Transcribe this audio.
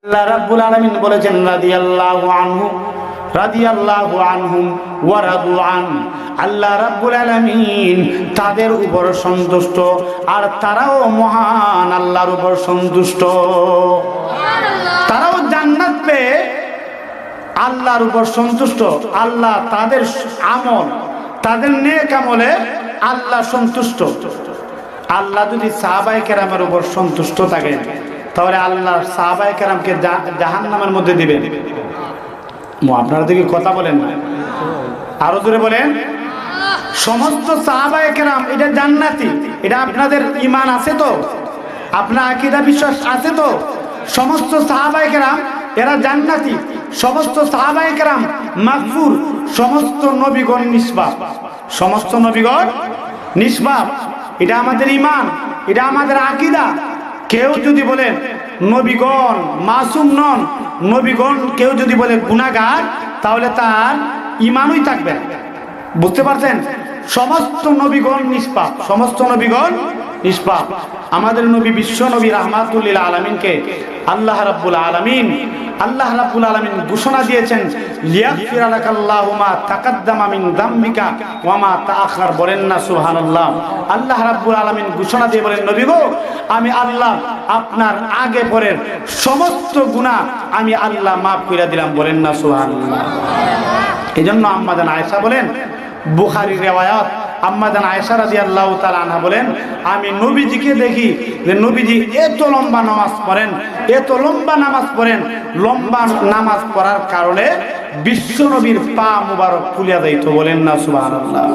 আল্লাহ রাব্বুল আলামিন বলেছেন রাদিয়াল্লাহু আনহুম ওয়া রাদু আন। আল্লাহ রাব্বুল আলামিন তাদের উপর সন্তুষ্ট আর তারাও মহান আল্লাহর উপর সন্তুষ্ট। তারাও জান্নাত পেয়ে আল্লাহর উপর সন্তুষ্ট। আল্লাহ তাদের আমল, তাদের নেক আমলে আল্লাহ সন্তুষ্ট। আল্লাহ যদি সাহাবায়ে কেরামের উপর সন্তুষ্ট থাকে তাহলে আল্লাহ সাহাবায়ে কেরামকে জাহান্নামের মধ্যে দিবেন। আপনারা দেখি কথা বলেন না, আরো জোরে বলেন। সমস্ত সাহাবায়ে কেরাম এটা জান্নাতি, এটা আপনাদের ঈমান আছে তো? আপনার আকীদা বিশ্বাস আছে তো? সমস্ত সাহাবায়ে কেরাম এরা জান্নাতি, সমস্ত সাহাবায়ে কেরাম মাগফুর, সমস্ত নবীগণ নিষ্পাপ, সমস্ত নবীগণ নিষ্পাপ। এটা আমাদের ঈমান, এটা আমাদের আকীদা। কেউ যদি বলে নবীগণ মাসুম নন, নবীগণ কেউ যদি বলে গুনাহগার, তাহলে তার ঈমানই থাকবে না। বুঝতে পারছেন? সমস্ত নবীগণ নিষ্পাপ, সমস্ত নবীগণ নিষ্পাপ। আমাদের নবী বিশ্ব নবী রাহমাতুল লিল আলামিনকে আল্লাহ রাব্বুল আলামিন ঘোষণা দিয়েছেন লিয়াগফিরা লাকাল্লাহু মা তাকাদ্দামা মিন যামবিকা ওয়া মা তাআখার। বলেন না সুবহানাল্লাহ। আল্লাহ রাব্বুল আলামিন ঘোষণা দিয়ে বলেন, নবী গো, আমি আল্লাহ আপনার আগে পরের সমস্ত গুনাহ আমি আল্লাহ মাফ করে দিলাম। বলেন না সুবহানাল্লাহ। এজন্য আম্মা জান আয়েশা বলেন, বুখারীর রিওয়ায়াত, আম্মা জান আয়েশা রাদিয়াল্লাহু তাআলা আনহা বলেন, আমি নবীজিকে দেখি যে নবীজি এত লম্বা নামাজ পড়েন, এত লম্বা নামাজ পড়েন, লম্বা নামাজ পড়ার কারণে বিশ্ব নবীর পা মুবারক ফুলিয়া যাইত। বলেন না সুবহানাল্লাহ।